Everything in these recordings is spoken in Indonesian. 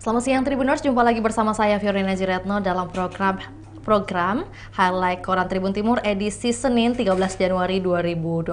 Selamat siang Tribuners, jumpa lagi bersama saya Fiorina Jiretno dalam program Highlight Koran Tribun Timur edisi Senin 13 Januari 2025.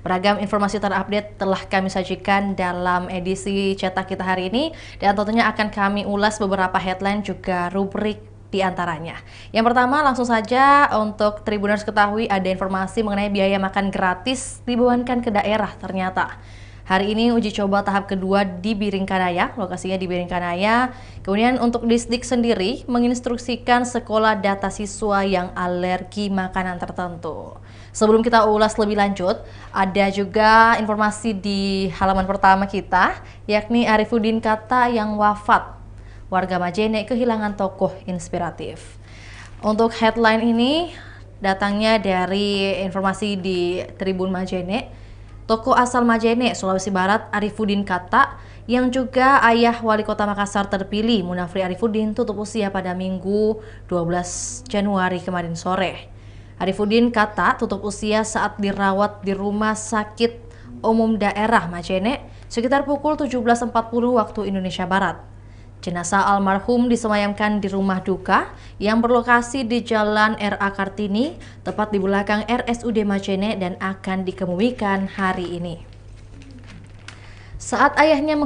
Beragam informasi terupdate telah kami sajikan dalam edisi cetak kita hari ini, dan tentunya akan kami ulas beberapa headline juga rubrik di antaranya. Yang pertama, langsung saja untuk Tribuners ketahui ada informasi mengenai biaya makan gratis dibebankan ke daerah ternyata. Hari ini uji coba tahap kedua di Biringkanaya, lokasinya di Biringkanaya. Kemudian untuk Disdik sendiri menginstruksikan sekolah data siswa yang alergi makanan tertentu. Sebelum kita ulas lebih lanjut, ada juga informasi di halaman pertama kita, yakni Arifuddin Kata yang wafat. Warga Majene kehilangan tokoh inspiratif. Untuk headline ini datangnya dari informasi di Tribun Majene. Tokoh asal Majene, Sulawesi Barat, Arifuddin Kata, yang juga ayah Wali Kota Makassar terpilih, Munafri Arifuddin, tutup usia pada Minggu 12 Januari kemarin sore. Arifuddin Kata tutup usia saat dirawat di Rumah Sakit Umum Daerah Majene sekitar pukul 17.40 waktu Indonesia Barat. Jenazah almarhum disemayamkan di rumah duka yang berlokasi di Jalan R.A. Kartini, tepat di belakang RSUD Majene, dan akan dikebumikan hari ini. Saat ayahnya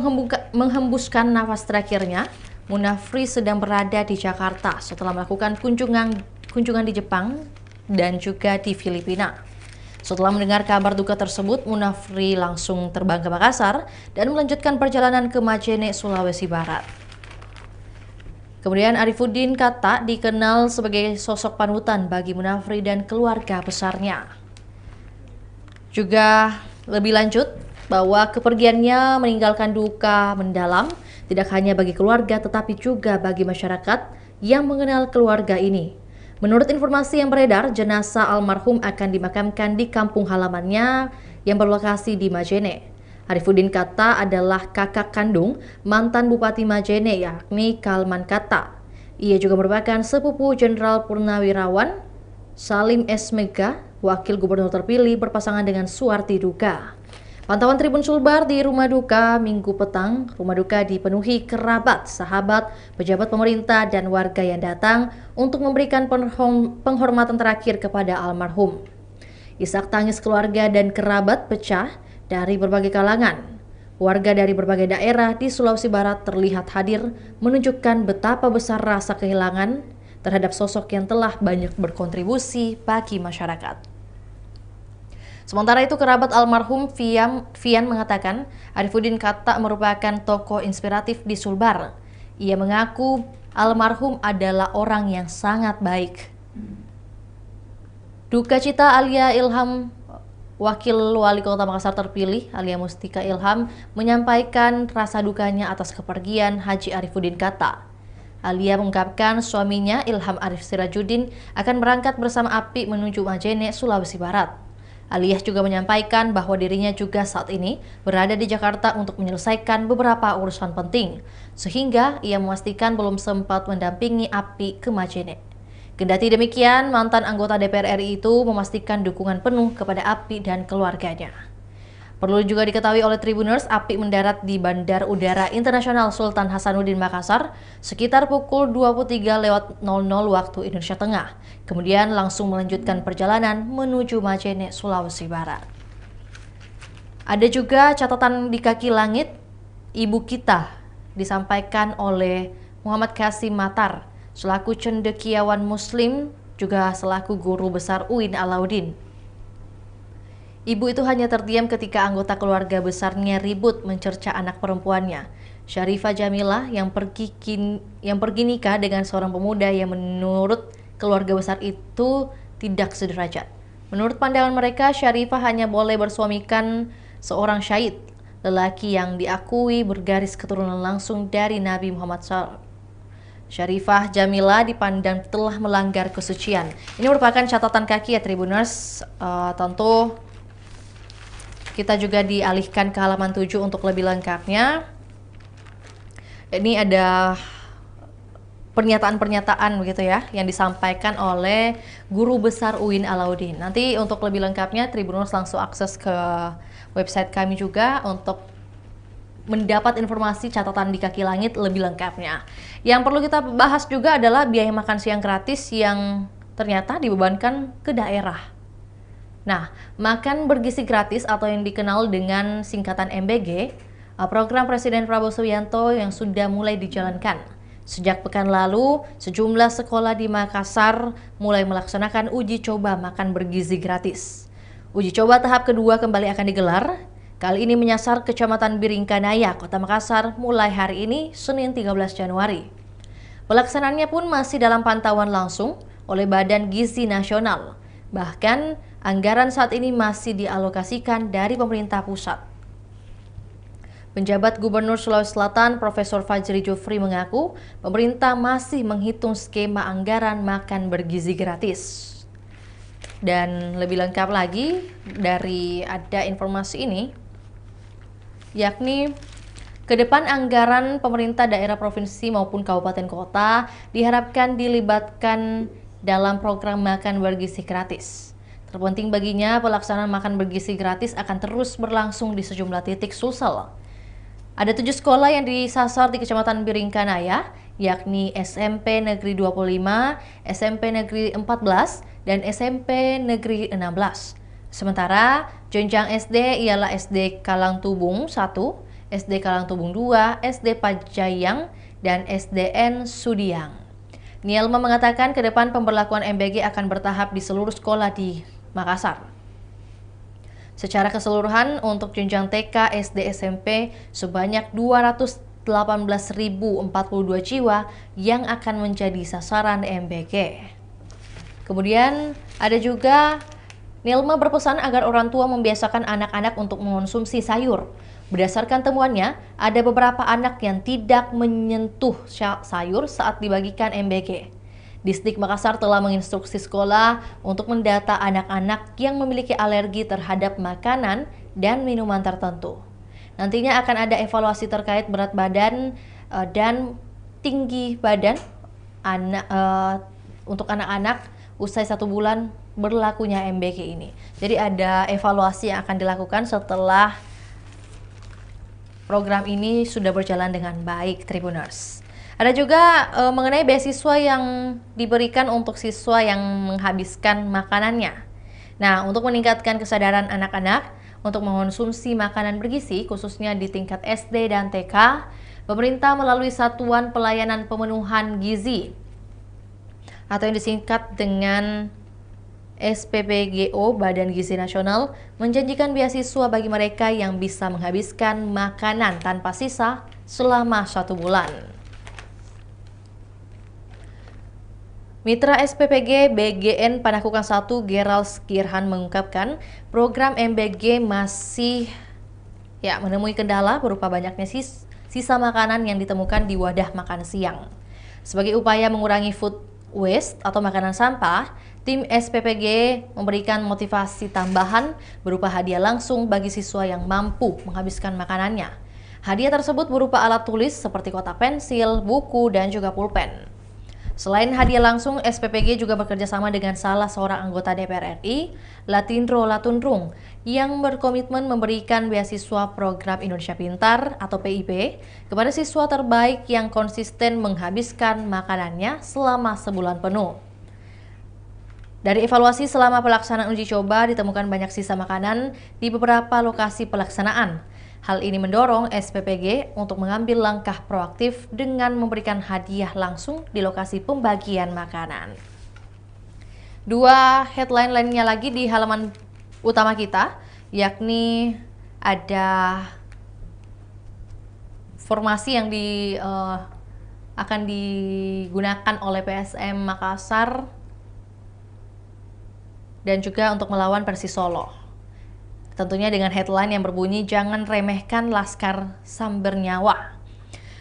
menghembuskan nafas terakhirnya, Munafri sedang berada di Jakarta setelah melakukan kunjungan di Jepang dan juga di Filipina. Setelah mendengar kabar duka tersebut, Munafri langsung terbang ke Makassar dan melanjutkan perjalanan ke Majene, Sulawesi Barat. Kemudian Arifuddin Kata dikenal sebagai sosok panutan bagi Munafri dan keluarga besarnya. Juga lebih lanjut bahwa kepergiannya meninggalkan duka mendalam tidak hanya bagi keluarga tetapi juga bagi masyarakat yang mengenal keluarga ini. Menurut informasi yang beredar, jenazah almarhum akan dimakamkan di kampung halamannya yang berlokasi di Majene. Arifuddin Kata adalah kakak kandung mantan Bupati Majene, yakni Kalman Kata. Ia juga merupakan sepupu Jenderal Purnawirawan Salim S. Mega, wakil gubernur terpilih berpasangan dengan Suwarti Duka. Pantauan Tribun Sulbar di rumah duka Minggu petang, rumah duka dipenuhi kerabat, sahabat, pejabat pemerintah, dan warga yang datang untuk memberikan penghormatan terakhir kepada almarhum. Isak tangis keluarga dan kerabat pecah dari berbagai kalangan. Warga dari berbagai daerah di Sulawesi Barat terlihat hadir, menunjukkan betapa besar rasa kehilangan terhadap sosok yang telah banyak berkontribusi bagi masyarakat. Sementara itu, kerabat almarhum Fian mengatakan Arifuddin Kata merupakan tokoh inspiratif di Sulbar. Ia mengaku almarhum adalah orang yang sangat baik. Duka cita Alia Ilham, Wakil Wali Kota Makassar terpilih, Alia Mustika Ilham, menyampaikan rasa dukanya atas kepergian Haji Arifuddin Kata. Alia mengungkapkan suaminya Ilham Arif Sirajuddin akan berangkat bersama Api menuju Majene, Sulawesi Barat. Alia juga menyampaikan bahwa dirinya juga saat ini berada di Jakarta untuk menyelesaikan beberapa urusan penting, sehingga ia memastikan belum sempat mendampingi Api ke Majene. Kendati demikian, mantan anggota DPR RI itu memastikan dukungan penuh kepada Api dan keluarganya. Perlu juga diketahui oleh Tribuners, Api mendarat di Bandar Udara Internasional Sultan Hasanuddin Makassar sekitar pukul 23.00 waktu Indonesia Tengah. Kemudian langsung melanjutkan perjalanan menuju Majene, Sulawesi Barat. Ada juga catatan di kaki langit, Ibu Kita, disampaikan oleh Muhammad Kasim Matar, selaku cendekiawan Muslim, juga selaku guru besar UIN Alauddin. Ibu itu hanya terdiam ketika anggota keluarga besarnya ribut mencerca anak perempuannya, Syarifah Jamilah, yang pergi nikah dengan seorang pemuda yang menurut keluarga besar itu tidak sederajat. Menurut pandangan mereka, Syarifah hanya boleh bersuamikan seorang syahid, lelaki yang diakui bergaris keturunan langsung dari Nabi Muhammad SAW. Syarifah Jamilah dipandang telah melanggar kesucian. Ini merupakan catatan kaki ya Tribuners. Tentu kita juga dialihkan ke halaman 7 untuk lebih lengkapnya. Ini ada pernyataan-pernyataan begitu ya yang disampaikan oleh Guru Besar UIN Alauddin. Nanti untuk lebih lengkapnya Tribuners langsung akses ke website kami juga untuk mendapat informasi catatan di kaki langit lebih lengkapnya. Yang perlu kita bahas juga adalah biaya makan siang gratis yang ternyata dibebankan ke daerah. Nah, makan bergizi gratis atau yang dikenal dengan singkatan MBG, program Presiden Prabowo Subianto yang sudah mulai dijalankan. Sejak pekan lalu, sejumlah sekolah di Makassar mulai melaksanakan uji coba makan bergizi gratis. Uji coba tahap kedua kembali akan digelar. Kali ini menyasar Kecamatan Biringkanaya, Kota Makassar mulai hari ini, Senin 13 Januari. Pelaksanaannya pun masih dalam pantauan langsung oleh Badan Gizi Nasional. Bahkan, anggaran saat ini masih dialokasikan dari pemerintah pusat. Penjabat Gubernur Sulawesi Selatan, Profesor Fajri Jufri mengaku, pemerintah masih menghitung skema anggaran makan bergizi gratis. Dan lebih lengkap lagi dari ada informasi ini, yakni ke depan anggaran pemerintah daerah provinsi maupun kabupaten kota diharapkan dilibatkan dalam program makan bergizi gratis. Terpenting baginya, pelaksanaan makan bergizi gratis akan terus berlangsung di sejumlah titik Sulsel. Ada 7 sekolah yang disasar di Kecamatan Biringkanaya, yakni SMP Negeri 25, SMP Negeri 14, dan SMP Negeri 16. Sementara, jenjang SD ialah SD Kalangtubung 1, SD Kalangtubung 2, SD Pajayang, dan SDN Sudiang. Nielma mengatakan ke depan pemberlakuan MBG akan bertahap di seluruh sekolah di Makassar. Secara keseluruhan untuk jenjang TK, SD, SMP sebanyak 218.042 jiwa yang akan menjadi sasaran MBG. Kemudian ada juga Nielma berpesan agar orang tua membiasakan anak-anak untuk mengonsumsi sayur. Berdasarkan temuannya, ada beberapa anak yang tidak menyentuh sayur saat dibagikan MBG. Distrik Makassar telah menginstruksi sekolah untuk mendata anak-anak yang memiliki alergi terhadap makanan dan minuman tertentu. Nantinya akan ada evaluasi terkait berat badan dan tinggi badan untuk anak-anak usai 1 bulan berlakunya MBG ini. Jadi ada evaluasi yang akan dilakukan setelah program ini sudah berjalan dengan baik, Tribuners. Ada juga mengenai beasiswa yang diberikan untuk siswa yang menghabiskan makanannya. Nah, untuk meningkatkan kesadaran anak-anak untuk mengonsumsi makanan bergizi, khususnya di tingkat SD dan TK, pemerintah melalui Satuan Pelayanan Pemenuhan Gizi atau yang disingkat dengan SPPGO Badan Gizi Nasional menjanjikan beasiswa bagi mereka yang bisa menghabiskan makanan tanpa sisa selama 1 bulan. Mitra SPPG BGN Panakukan 1 Gerald Skirhan mengungkapkan program MBG masih menemui kendala berupa banyaknya sisa makanan yang ditemukan di wadah makan siang. Sebagai upaya mengurangi food waste atau makanan sampah, tim SPPG memberikan motivasi tambahan berupa hadiah langsung bagi siswa yang mampu menghabiskan makanannya. Hadiah tersebut berupa alat tulis seperti kotak pensil, buku, dan juga pulpen. Selain hadiah langsung, SPPG juga bekerja sama dengan salah seorang anggota DPR RI, Latindro Latundrung, yang berkomitmen memberikan beasiswa program Indonesia Pintar atau PIP kepada siswa terbaik yang konsisten menghabiskan makanannya selama sebulan penuh. Dari evaluasi selama pelaksanaan uji coba, ditemukan banyak sisa makanan di beberapa lokasi pelaksanaan. Hal ini mendorong SPPG untuk mengambil langkah proaktif dengan memberikan hadiah langsung di lokasi pembagian makanan. 2 headline lainnya lagi di halaman utama kita, yakni ada formasi yang akan digunakan oleh PSM Makassar dan juga untuk melawan Persis Solo. Tentunya dengan headline yang berbunyi "Jangan remehkan Laskar Samber Nyawa".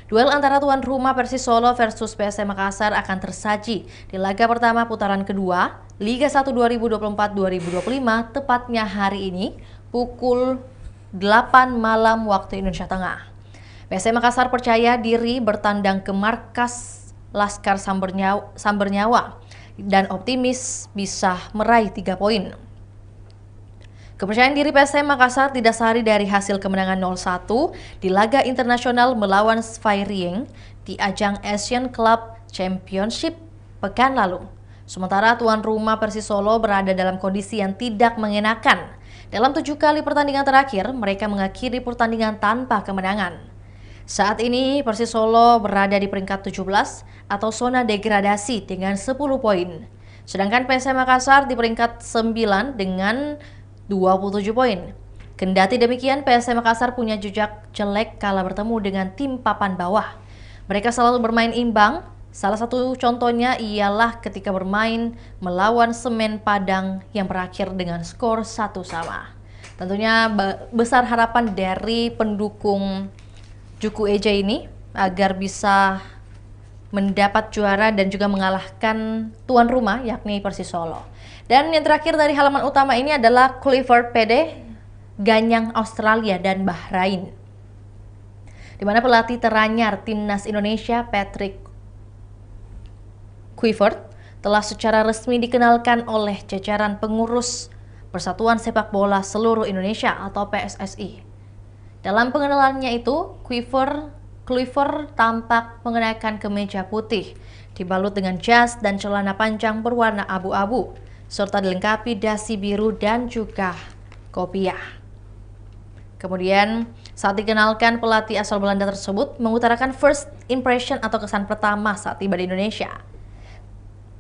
Duel antara tuan rumah Persis Solo versus PSM Makassar akan tersaji di laga pertama putaran kedua Liga 1 2024-2025 tepatnya hari ini pukul 8 malam waktu Indonesia Tengah. PSM Makassar percaya diri bertandang ke markas Laskar Samber Nyawa dan optimis bisa meraih 3 poin. Kepercayaan diri PSM Makassar didasari dari hasil kemenangan 0-1 di laga internasional melawan Sfairing di ajang Asian Club Championship pekan lalu. Sementara tuan rumah Persis Solo berada dalam kondisi yang tidak mengenakan. Dalam 7 kali pertandingan terakhir, mereka mengakhiri pertandingan tanpa kemenangan. Saat ini Persis Solo berada di peringkat 17 atau zona degradasi dengan 10 poin. Sedangkan PSM Makassar di peringkat 9 dengan 27 poin. Kendati demikian, PSM Makassar punya jejak jelek kala bertemu dengan tim papan bawah. Mereka selalu bermain imbang. Salah satu contohnya ialah ketika bermain melawan Semen Padang yang berakhir dengan skor 1-1. Tentunya besar harapan dari pendukung Juku Eja ini agar bisa mendapat juara dan juga mengalahkan tuan rumah yakni Persis Solo. Dan yang terakhir dari halaman utama ini adalah Clifford PD, Ganyang Australia dan Bahrain, di mana pelatih teranyar timnas Indonesia Patrick Kluivert telah secara resmi dikenalkan oleh jajaran pengurus Persatuan Sepak Bola Seluruh Indonesia atau PSSI. Dalam pengenalannya itu, Kluivert tampak mengenakan kemeja putih, dibalut dengan jas dan celana panjang berwarna abu-abu, serta dilengkapi dasi biru dan juga kopiah. Kemudian, saat dikenalkan, pelatih asal Belanda tersebut mengutarakan first impression atau kesan pertama saat tiba di Indonesia.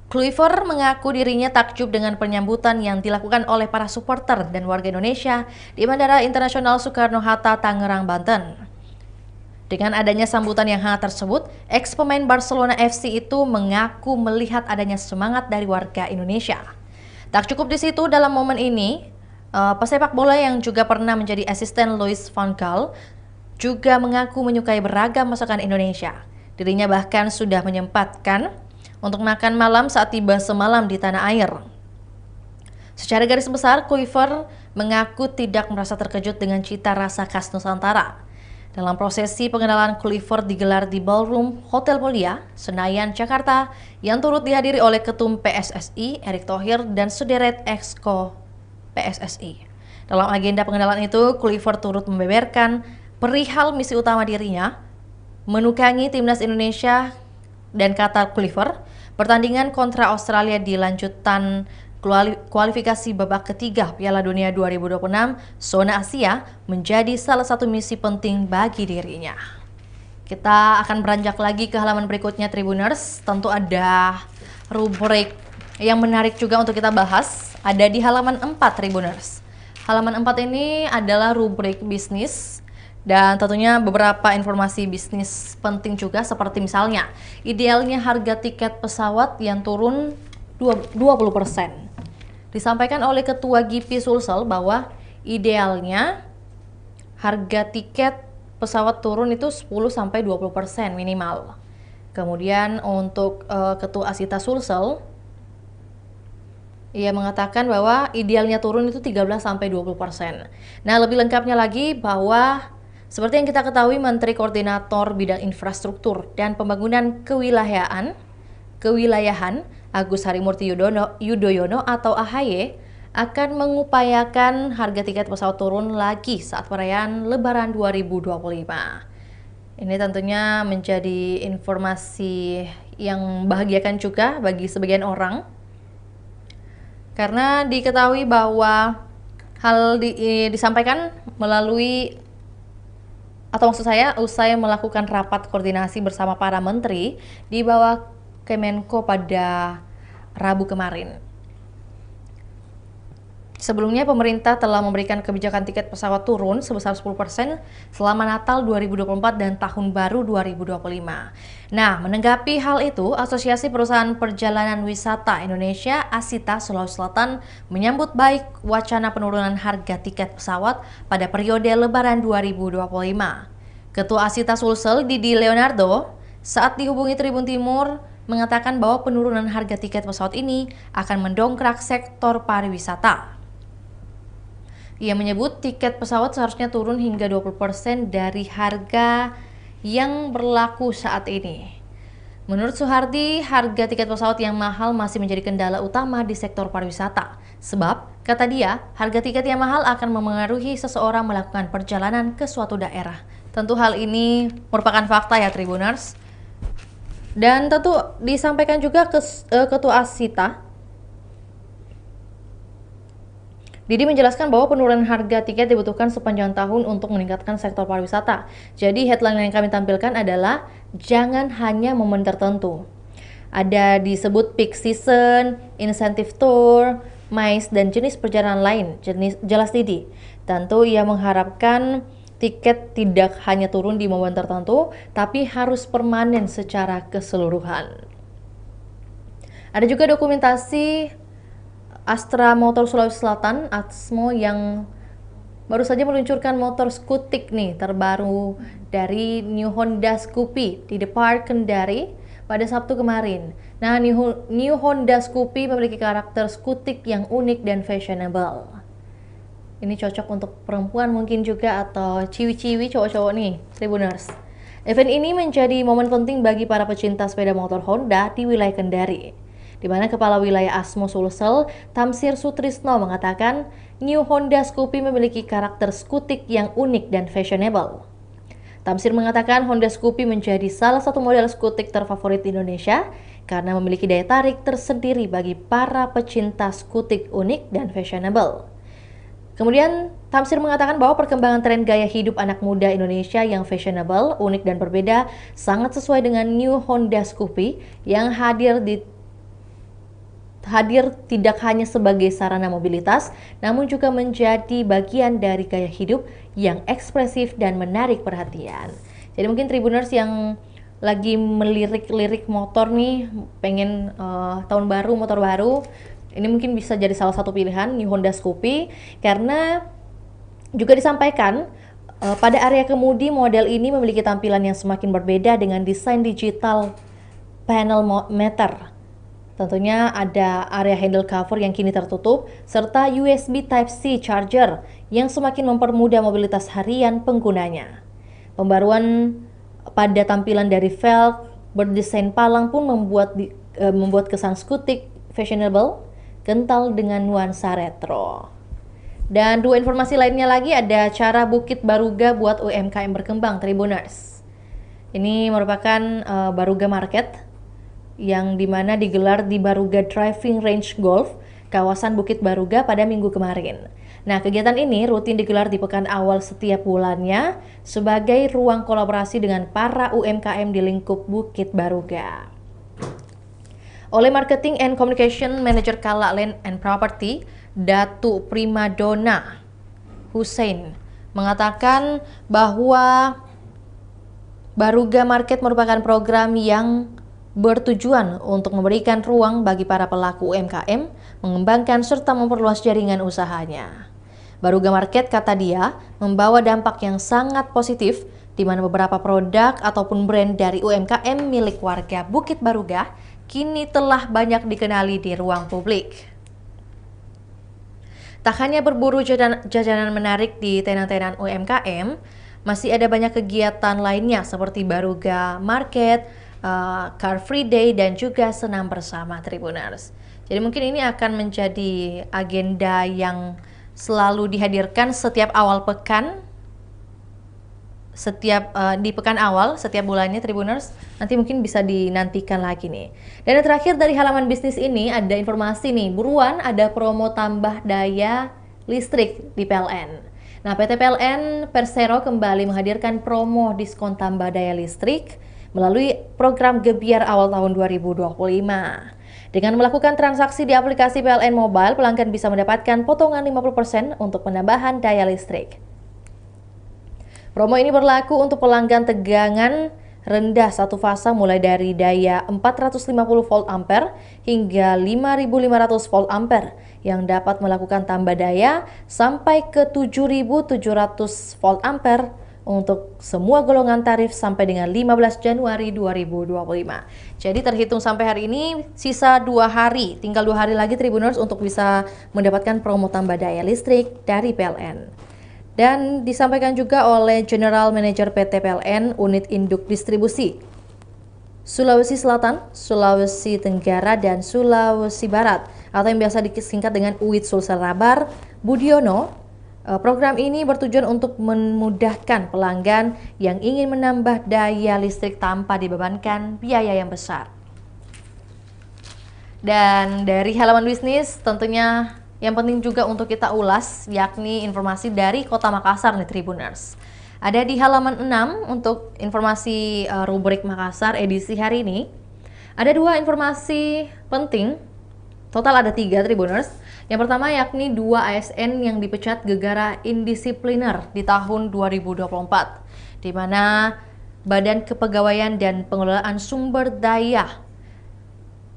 Kluivert mengaku dirinya takjub dengan penyambutan yang dilakukan oleh para supporter dan warga Indonesia di Bandara Internasional Soekarno-Hatta, Tangerang, Banten. Dengan adanya sambutan yang hangat tersebut, ex-pemain Barcelona FC itu mengaku melihat adanya semangat dari warga Indonesia. Tak cukup di situ, dalam momen ini, pesepak bola yang juga pernah menjadi asisten Louis van Gaal juga mengaku menyukai beragam masakan Indonesia. Dirinya bahkan sudah menyempatkan untuk makan malam saat tiba semalam di tanah air. Secara garis besar, Kluivert mengaku tidak merasa terkejut dengan cita rasa khas Nusantara. Dalam prosesi pengenalan, Kluivert digelar di Ballroom Hotel Mulia, Senayan, Jakarta, yang turut dihadiri oleh Ketum PSSI, Erick Thohir, dan sederet exco PSSI. Dalam agenda pengenalan itu, Kluivert turut membeberkan perihal misi utama dirinya, menukangi timnas Indonesia, dan kata Kluivert, pertandingan kontra Australia di lanjutan kualifikasi babak ketiga Piala Dunia 2026 zona Asia menjadi salah satu misi penting bagi dirinya. Kita akan beranjak lagi ke halaman berikutnya, Tribuners. Tentu ada rubrik yang menarik juga untuk kita bahas. Ada di halaman 4, Tribuners. Halaman 4 ini adalah rubrik bisnis. Dan tentunya beberapa informasi bisnis penting juga, seperti misalnya idealnya harga tiket pesawat yang turun 20%. Disampaikan oleh Ketua GIPI Sulsel bahwa idealnya harga tiket pesawat turun itu 10-20% minimal. Kemudian untuk Ketua Asita Sulsel, ia mengatakan bahwa idealnya turun itu 13-20%. Nah, lebih lengkapnya lagi bahwa seperti yang kita ketahui, Menteri Koordinator Bidang Infrastruktur dan Pembangunan Kewilayahan Agus Harimurti Yudhoyono atau AHY akan mengupayakan harga tiket pesawat turun lagi saat perayaan Lebaran 2025. Ini tentunya menjadi informasi yang membahagiakan juga bagi sebagian orang, karena diketahui bahwa disampaikan melalui, atau maksud saya, usai melakukan rapat koordinasi bersama para menteri di bawah Kemenko pada Rabu kemarin. Sebelumnya, pemerintah telah memberikan kebijakan tiket pesawat turun sebesar 10% selama Natal 2024 dan Tahun Baru 2025. Nah, menanggapi hal itu, Asosiasi Perusahaan Perjalanan Wisata Indonesia Asita Sulawesi Selatan menyambut baik wacana penurunan harga tiket pesawat pada periode Lebaran 2025. Ketua Asita Sulsel, Didi Leonardo, saat dihubungi Tribun Timur, mengatakan bahwa penurunan harga tiket pesawat ini akan mendongkrak sektor pariwisata. Ia menyebut tiket pesawat seharusnya turun hingga 20% dari harga yang berlaku saat ini. Menurut Soehardi, harga tiket pesawat yang mahal masih menjadi kendala utama di sektor pariwisata, sebab Kata dia, harga tiket yang mahal akan memengaruhi seseorang melakukan perjalanan ke suatu daerah. Tentu hal ini merupakan fakta ya Tribuners. Dan tentu disampaikan juga ke Ketua Asita, Didi menjelaskan bahwa penurunan harga tiket dibutuhkan sepanjang tahun untuk meningkatkan sektor pariwisata. Jadi headline yang kami tampilkan adalah jangan hanya momen tertentu. Ada disebut peak season, insentif tour, MICE, dan jenis perjalanan lain, jelas Didi. Tentu ia mengharapkan tiket tidak hanya turun di momen tertentu, tapi harus permanen secara keseluruhan. Ada juga dokumentasi Astra Motor Sulawesi Selatan, ASMO, yang baru saja meluncurkan motor skutik nih terbaru dari New Honda Scoopy di The Park Kendari pada Sabtu kemarin. Nah, New Honda Scoopy memiliki karakter skutik yang unik dan fashionable. Ini cocok untuk perempuan mungkin juga atau ciwi-ciwi cowok-cowok nih, Tribuners. Event ini menjadi momen penting bagi para pecinta sepeda motor Honda di wilayah Kendari, di mana Kepala Wilayah ASMO Sulsel, Tamsir Sutrisno, mengatakan New Honda Scoopy memiliki karakter skutik yang unik dan fashionable. Tamsir mengatakan Honda Scoopy menjadi salah satu model skutik terfavorit di Indonesia karena memiliki daya tarik tersendiri bagi para pecinta skutik unik dan fashionable. Kemudian Tamsir mengatakan bahwa perkembangan tren gaya hidup anak muda Indonesia yang fashionable, unik dan berbeda sangat sesuai dengan New Honda Scoopy yang hadir tidak hanya sebagai sarana mobilitas, namun juga menjadi bagian dari gaya hidup yang ekspresif dan menarik perhatian. Jadi mungkin Tribuners yang lagi melirik-lirik motor nih, pengen tahun baru, motor baru, ini mungkin bisa jadi salah satu pilihan New Honda Scoopy, karena juga disampaikan pada area kemudi model ini memiliki tampilan yang semakin berbeda dengan desain digital panel meter. Tentunya ada area handle cover yang kini tertutup, serta USB Type-C charger yang semakin mempermudah mobilitas harian penggunanya. Pembaruan pada tampilan dari velg berdesain palang pun membuat kesan skutik fashionable, kental dengan nuansa retro. Dan dua informasi lainnya lagi, ada cara Bukit Baruga buat UMKM berkembang, Tribuners. Ini merupakan Baruga Market yang dimana digelar di Baruga Driving Range Golf, kawasan Bukit Baruga pada minggu kemarin. Nah, kegiatan ini rutin digelar di pekan awal setiap bulannya sebagai ruang kolaborasi dengan para UMKM di lingkup Bukit Baruga. Oleh Marketing and Communication Manager Kala Land and Property, Datu Primadona Hussein, mengatakan bahwa Baruga Market merupakan program yang bertujuan untuk memberikan ruang bagi para pelaku UMKM mengembangkan serta memperluas jaringan usahanya. Baruga Market, kata dia, membawa dampak yang sangat positif di mana beberapa produk ataupun brand dari UMKM milik warga Bukit Baruga kini telah banyak dikenali di ruang publik. Tak hanya berburu jajanan menarik di tenan-tenan UMKM, masih ada banyak kegiatan lainnya seperti Baruga Market, Car Free Day, dan juga senam bersama, Tribuners. Jadi mungkin ini akan menjadi agenda yang selalu dihadirkan setiap awal pekan, di pekan awal setiap bulannya, Tribuners. Nanti mungkin bisa dinantikan lagi nih. Dan yang terakhir dari halaman bisnis ini ada informasi nih, buruan ada promo tambah daya listrik di PLN. Nah, PT PLN Persero kembali menghadirkan promo diskon tambah daya listrik melalui program Gebiar awal tahun 2025. Dengan melakukan transaksi di aplikasi PLN Mobile, pelanggan bisa mendapatkan potongan 50% untuk penambahan daya listrik. Promo ini berlaku untuk pelanggan tegangan rendah satu fasa mulai dari daya 450 volt ampere hingga 5500 volt ampere yang dapat melakukan tambah daya sampai ke 7700 volt ampere untuk semua golongan tarif sampai dengan 15 Januari 2025. Jadi terhitung sampai hari ini sisa 2 hari, tinggal 2 hari lagi Tribuners untuk bisa mendapatkan promo tambah daya listrik dari PLN. Dan disampaikan juga oleh General Manager PT PLN Unit Induk Distribusi, Sulawesi Selatan, Sulawesi Tenggara, dan Sulawesi Barat atau yang biasa disingkat dengan UIT Sulsel Rabar Budiono. Program ini bertujuan untuk memudahkan pelanggan yang ingin menambah daya listrik tanpa dibebankan biaya yang besar. Dan dari halaman bisnis tentunya yang penting juga untuk kita ulas yakni informasi dari Kota Makassar nih Tribuners. Ada di halaman 6 untuk informasi rubrik Makassar edisi hari ini. Ada 2 informasi penting, total ada 3 Tribuners. Yang pertama yakni 2 ASN yang dipecat gegara indisipliner di tahun 2024, di mana Badan Kepegawaian dan Pengelolaan Sumber Daya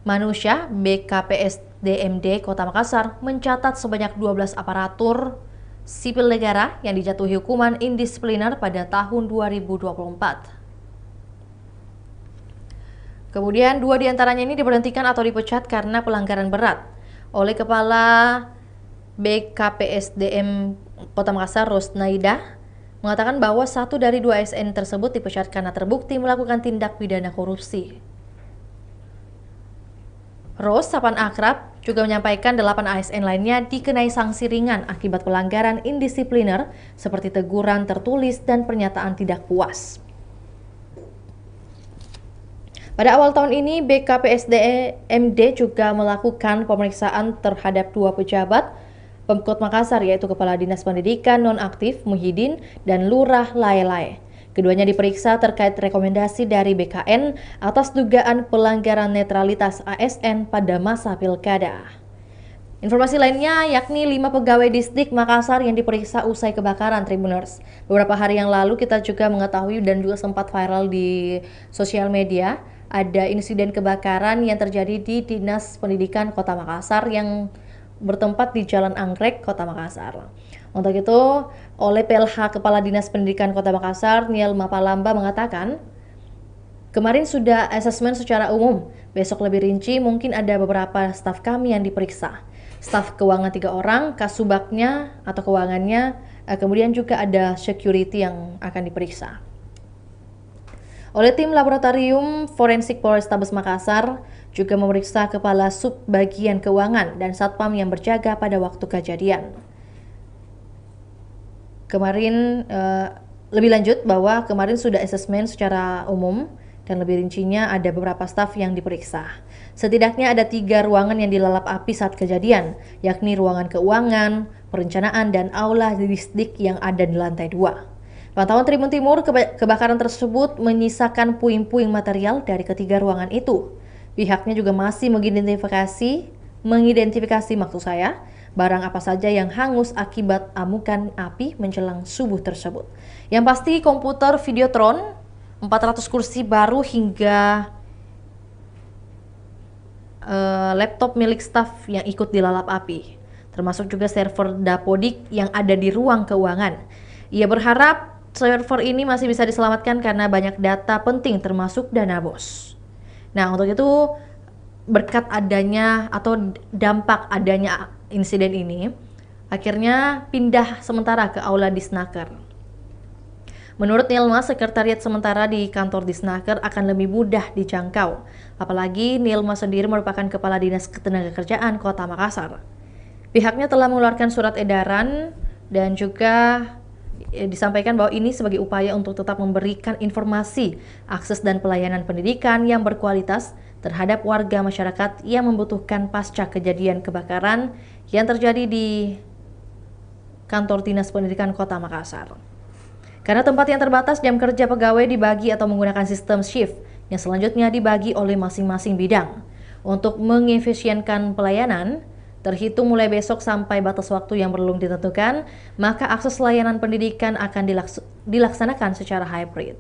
Manusia BKPSDMD Kota Makassar mencatat sebanyak 12 aparatur sipil negara yang dijatuhi hukuman indisipliner pada tahun 2024. Kemudian 2 diantaranya ini diberhentikan atau dipecat karena pelanggaran berat oleh Kepala BKPSDM Kota Makassar Rosnaida mengatakan bahwa 1 dari 2 ASN tersebut dipecat karena terbukti melakukan tindak pidana korupsi. Ros, sapan akrab, juga menyampaikan 8 ASN lainnya dikenai sanksi ringan akibat pelanggaran indisipliner seperti teguran tertulis dan pernyataan tidak puas. Pada awal tahun ini, BKPSDMD juga melakukan pemeriksaan terhadap 2 pejabat Pemkot Makassar, yaitu Kepala Dinas Pendidikan Nonaktif Muhyiddin dan Lurah Laelai. Keduanya diperiksa terkait rekomendasi dari BKN atas dugaan pelanggaran netralitas ASN pada masa pilkada. Informasi lainnya yakni 5 pegawai Disdik Makassar yang diperiksa usai kebakaran Tribuners. Beberapa hari yang lalu kita juga mengetahui dan juga sempat viral di sosial media, ada insiden kebakaran yang terjadi di Dinas Pendidikan Kota Makassar yang bertempat di Jalan Anggrek, Kota Makassar. Untuk itu, oleh PLH Kepala Dinas Pendidikan Kota Makassar, Niel Mapalamba mengatakan, kemarin sudah asesmen secara umum, besok lebih rinci mungkin ada beberapa staf kami yang diperiksa. Staf keuangan 3 orang, kasubagnya atau keuangannya, kemudian juga ada security yang akan diperiksa. Oleh tim Laboratorium Forensik Polrestabes Makassar, juga memeriksa Kepala Subbagian Keuangan dan Satpam yang berjaga pada waktu kejadian. Kemarin lebih lanjut bahwa kemarin sudah asesmen secara umum dan lebih rincinya ada beberapa staf yang diperiksa. Setidaknya ada 3 ruangan yang dilalap api saat kejadian, yakni ruangan keuangan, perencanaan, dan aula Disdik yang ada di lantai 2. Pantauan Tribun Timur, kebakaran tersebut menyisakan puing-puing material dari ketiga ruangan itu. Pihaknya juga masih mengidentifikasi maksud saya, barang apa saja yang hangus akibat amukan api menjelang subuh tersebut. Yang pasti komputer Videotron, 400 kursi baru hingga laptop milik staf yang ikut dilalap api. Termasuk juga server Dapodik yang ada di ruang keuangan. Ia berharap server ini masih bisa diselamatkan karena banyak data penting termasuk dana BOS. Nah, untuk itu berkat adanya atau dampak adanya insiden ini, akhirnya pindah sementara ke aula Disnaker. Menurut Nilma, sekretariat sementara di kantor Disnaker akan lebih mudah dijangkau. Apalagi Nilma sendiri merupakan Kepala Dinas Ketenagakerjaan Kota Makassar. Pihaknya telah mengeluarkan surat edaran dan juga disampaikan bahwa ini sebagai upaya untuk tetap memberikan informasi, akses dan pelayanan pendidikan yang berkualitas terhadap warga masyarakat yang membutuhkan pasca kejadian kebakaran yang terjadi di kantor Dinas Pendidikan Kota Makassar. Karena tempat yang terbatas, jam kerja pegawai dibagi atau menggunakan sistem shift yang selanjutnya dibagi oleh masing-masing bidang. Untuk mengefisienkan pelayanan, terhitung mulai besok sampai batas waktu yang belum ditentukan, maka akses layanan pendidikan akan dilaksanakan secara hybrid.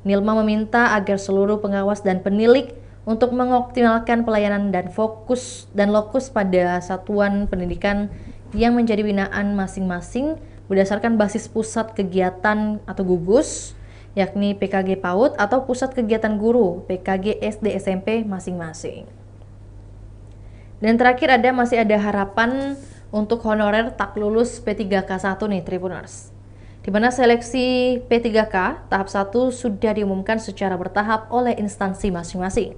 Nilma meminta agar seluruh pengawas dan penilik untuk mengoptimalkan pelayanan dan fokus dan lokus pada satuan pendidikan yang menjadi binaan masing-masing berdasarkan basis pusat kegiatan atau gugus, yakni PKG PAUD atau pusat kegiatan guru PKG SD SMP masing-masing. Dan terakhir masih ada harapan untuk honorer tak lulus P3K1 nih Tribuners. Di di mana seleksi P3K tahap 1 sudah diumumkan secara bertahap oleh instansi masing-masing.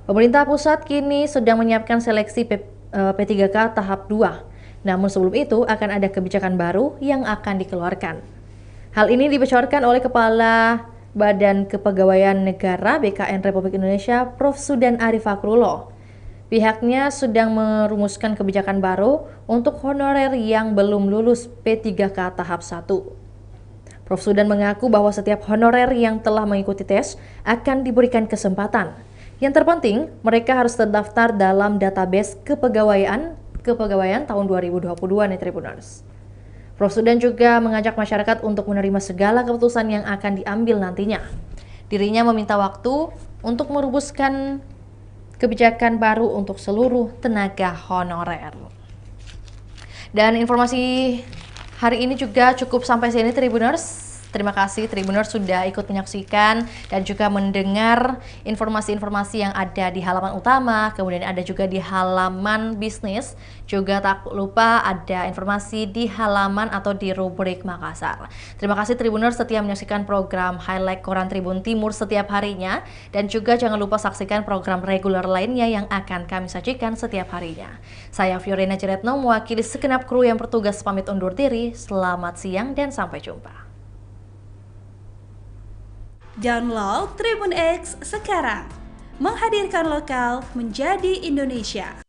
Pemerintah pusat kini sedang menyiapkan seleksi P3K tahap 2. Namun sebelum itu akan ada kebijakan baru yang akan dikeluarkan. Hal ini dibocorkan oleh Kepala Badan Kepegawaian Negara BKN Republik Indonesia, Prof. Sudan Arif Fakrullah. Pihaknya sedang merumuskan kebijakan baru untuk honorer yang belum lulus P3K tahap 1. Prof. Sudan mengaku bahwa setiap honorer yang telah mengikuti tes akan diberikan kesempatan. Yang terpenting, mereka harus terdaftar dalam database kepegawaian tahun 2022 nih Tribuners. Prof. Sudan juga mengajak masyarakat untuk menerima segala keputusan yang akan diambil nantinya. Dirinya meminta waktu untuk merumuskan kebijakan baru untuk seluruh tenaga honorer. Dan informasi hari ini juga cukup sampai sini Tribuners. Terima kasih Tribuners sudah ikut menyaksikan dan juga mendengar informasi-informasi yang ada di halaman utama, kemudian ada juga di halaman bisnis, juga tak lupa ada informasi di halaman atau di rubrik Makassar. Terima kasih Tribuners setia menyaksikan program Highlight Koran Tribun Timur setiap harinya, dan juga jangan lupa saksikan program reguler lainnya yang akan kami sajikan setiap harinya. Saya Fiorina Ciretno mewakili segenap kru yang bertugas pamit undur diri. Selamat siang dan sampai jumpa. Download Tribun X sekarang, menghadirkan lokal menjadi Indonesia.